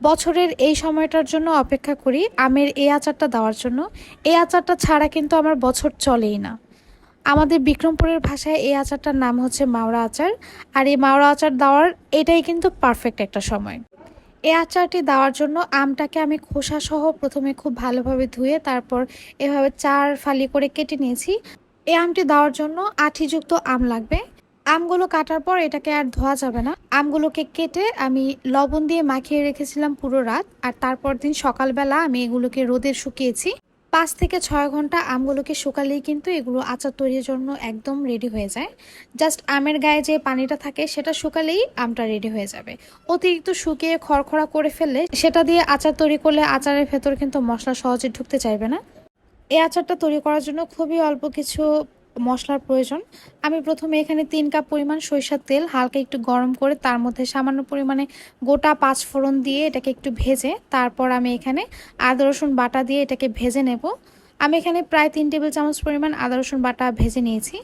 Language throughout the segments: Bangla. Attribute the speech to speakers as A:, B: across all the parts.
A: বছরের এই সময়টার জন্য অপেক্ষা করি আমের এই আচারটা দেওয়ার জন্য। এই আচারটা ছাড়া কিন্তু আমার বছর চলেই না। আমাদের বিক্রমপুরের ভাষায় এই আচারটার নাম হচ্ছে মাওড়া আচার। আর এই মাওড়া আচার দেওয়ার এটাই কিন্তু পারফেক্ট একটা সময়। এই আচারটি দেওয়ার জন্য আমটাকে আমি খোসা সহ প্রথমে খুব ভালোভাবে ধুয়ে তারপর এভাবে 4 ফালি করে কেটে নিয়েছি। এই আমটি দেওয়ার জন্য আঠিযুক্ত আম লাগবে। আমগুলো কাটার পর এটাকে আর ধোয়া যাবে না। আমগুলোকে কেটে আমি লবণ দিয়ে মাখিয়ে রেখেছিলাম পুরো রাত, আর তারপর দিন সকালবেলা আমি এগুলোকে রোদে শুকিয়েছি। 5 থেকে 6 ঘন্টা আমগুলোকে শুকালেই কিন্তু এগুলো আচার তৈরির জন্য একদম রেডি হয়ে যায়। জাস্ট আমের গায়ে যে পানিটা থাকে সেটা শুকালেই আমটা রেডি হয়ে যাবে। অতিরিক্ত শুকিয়ে খড়খড়া করে ফেললে সেটা দিয়ে আচার তৈরি করলে আচারের ভেতর কিন্তু মশলা সহজে ঢুকতে চাইবে না। এই আচারটা তৈরি করার জন্য খুবই অল্প কিছু মশলার প্রয়োজন। আমি প্রথমে এখানে 3 কাপ পরিমাণ সরিষার তেল হালকা একটু গরম করে তার মধ্যে সামান্য পরিমাণে গোটা 5 ফোড়ন দিয়ে এটাকে একটু ভেজে তারপর আমি এখানে আদা রসুন বাটা দিয়ে এটাকে ভেজে নেব। আমি এখানে প্রায় 3 টেবিল চামচ পরিমাণ আদা রসুন বাটা ভেজে নিয়েছি।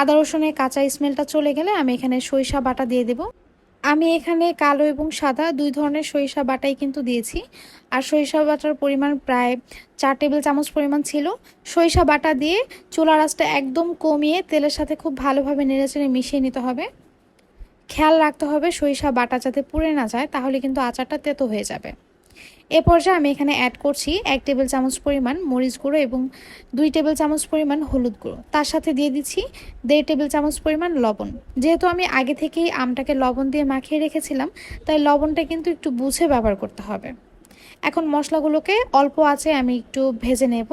A: আদা রসুনের কাঁচা স্মেলটা চলে গেলে আমি এখানে সরিষা বাটা দিয়ে দেবো। আমি এখানে কালো এবং সাদা 2 ধরনের সরিষা বাটাই কিন্তু দিয়েছি। আর সরিষা বাটার পরিমাণ প্রায় 4 টেবিল চামচ পরিমাণ ছিল। সরিষা বাটা দিয়ে চুলার আঁচটা একদম কমিয়ে তেলের সাথে খুব ভালোভাবে নেড়েচেড়ে মিশিয়ে নিতে হবে। খেয়াল রাখতে হবে সরিষা বাটা যাতে পুড়ে না যায়, তাহলে কিন্তু আচারটা তেতো হয়ে যাবে। এ পর্যায়ে আমি এখানে অ্যাড করছি 1 টেবিল চামচ পরিমাণ মরিচ গুঁড়ো এবং 2 টেবিল চামচ পরিমাণ হলুদ গুঁড়ো। তার সাথে দিয়ে দিচ্ছি 1.5 টেবিল চামচ পরিমাণ লবণ। যেহেতু আমি আগে থেকেই আমটাকে লবণ দিয়ে মাখিয়ে রেখেছিলাম, তাই লবণটা কিন্তু একটু বুঝে ব্যবহার করতে হবে। এখন মশলাগুলোকে অল্প আঁচে আমি একটু ভেজে নেব।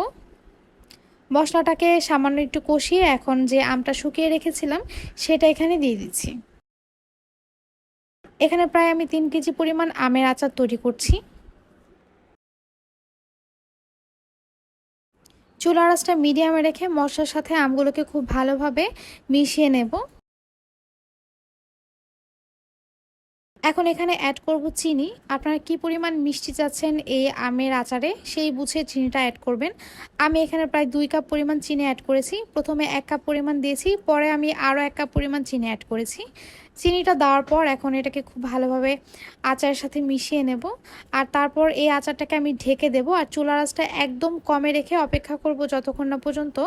A: মশলাটাকে সামান্য একটু কষিয়ে এখন যে আমটা শুকিয়ে রেখেছিলাম সেটা এখানে দিয়ে দিচ্ছি। এখানে প্রায় আমি 3 কেজি পরিমাণ আমের আচার তৈরি করছি। চুলার আঁচটা মিডিয়ামে রেখে মশলার সাথে আমগুলোকে খুব ভালোভাবে মিশিয়ে নেব। এখন এখানে অ্যাড করব চিনি। আপনারা কি পরিমাণ মিষ্টি চাচ্ছেন এই আমের আচারে সেই বুঝে চিনিটা অ্যাড করবেন। আমি এখানে প্রায় 2 কাপ পরিমাণ চিনি অ্যাড করেছি। প্রথমে 1 কাপ পরিমাণ দিয়েছি, পরে আমি আরও 1 কাপ পরিমাণ চিনি অ্যাড করেছি। চিনিটা দেওয়ার পর এখন এটাকে খুব ভালোভাবে আচারের সাথে মিশিয়ে নেব। আর তারপর এই আচারটাকে আমি ঢেকে দেব আর চুলার আঁচটা একদম কমে রেখে অপেক্ষা করব যতক্ষণ না পর্যন্ত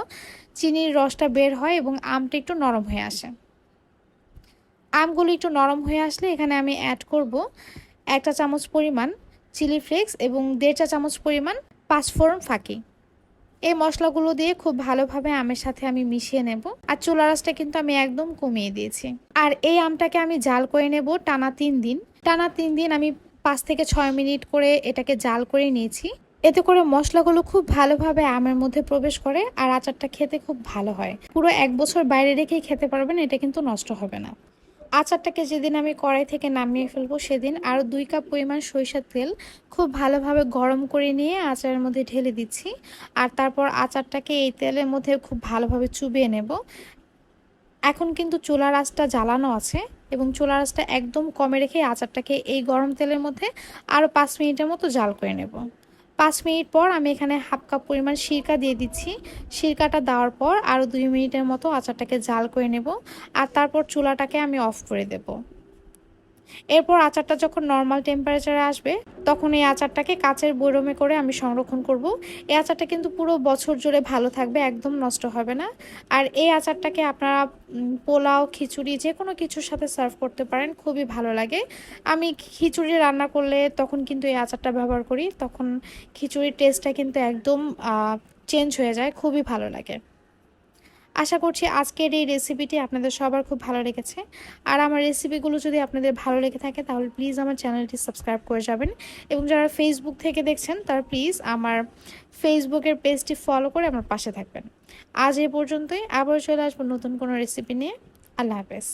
A: চিনির রসটা বের হয় এবং আমটা একটু নরম হয়ে আসে। আমগুলো একটু নরম হয়ে আসলে এখানে আমি অ্যাড করব 1 চা চামচ পরিমাণ চিলি ফ্লেক্স এবং 1.5 চা চামচ পরিমাণ পাঁচফোড়ন ফাঁকি। এই মশলাগুলো দিয়ে খুব ভালোভাবে আমের সাথে আমি মিশিয়ে নেব। আর চুলার আঁচটা কিন্তু আমি একদম কমিয়ে দিয়েছি। আর এই আমটাকে আমি জাল করে নেব টানা 3 দিন। টানা 3 দিন আমি 5 থেকে 6 মিনিট করে এটাকে জাল করে নিয়েছি। এতে করে মশলাগুলো খুব ভালোভাবে আমের মধ্যে প্রবেশ করে আর আচারটা খেতে খুব ভালো হয়। পুরো 1 বছর বাইরে রেখেই খেতে পারবেন, এটা কিন্তু নষ্ট হবে না। আচারটাকে যেদিন আমি কড়াই থেকে নামিয়ে ফেলবো সেদিন আরও 2 কাপ পরিমাণ সরিষার তেল খুব ভালোভাবে গরম করে নিয়ে আচারের মধ্যে ঢেলে দিচ্ছি। আর তারপর আচারটাকে এই তেলের মধ্যে খুব ভালোভাবে চুবিয়ে নেব। এখন কিন্তু চুলার আঁচটা জ্বালানো আছে এবং চুলার আঁচটা একদম কমে রেখে আচারটাকে এই গরম তেলের মধ্যে আরও 5 মিনিটের মতো জাল করে নেব। 5 মিনিট পর আমি এখানে হাফ কাপ পরিমাণ সিরকা দিয়ে দিচ্ছি। সিরকাটা দেওয়ার পর আরও 2 মিনিটের মতো আচারটাকে জাল করে নেব আর তারপর চুলাটাকে আমি অফ করে দেব। এরপর আচারটা যখন নর্মাল টেম্পারেচারে আসবে তখন এই আচারটাকে কাচের বয়মে করে আমি সংরক্ষণ করব। এই আচারটা কিন্তু পুরো বছর জুড়ে ভালো থাকবে, একদম নষ্ট হবে না। আর এই আচারটাকে আপনারা পোলাও, খিচুড়ি যে কোনো কিছুর সাথে সার্ভ করতে পারেন, খুবই ভালো লাগে। আমি খিচুড়ি রান্না করলে তখন কিন্তু এই আচারটা ব্যবহার করি, তখন খিচুড়ির টেস্টটা কিন্তু একদম চেঞ্জ হয়ে যায়, খুবই ভালো লাগে। আশা করছি আজকের এই রেসিপিটি আপনাদের সবার খুব ভালো লেগেছে। আর আমার রেসিপিগুলো যদি আপনাদের ভালো লেগে থাকে তাহলে প্লিজ আমার চ্যানেলটি সাবস্ক্রাইব করে যাবেন এবং যারা ফেসবুক থেকে দেখছেন তারা প্লিজ আমার ফেসবুকের পেজটি ফলো করে আমার পাশে থাকবেন। আজ এই পর্যন্তই, আবার চলে আসবো নতুন কোনো রেসিপি নিয়ে। আল্লাহ হাফেজ।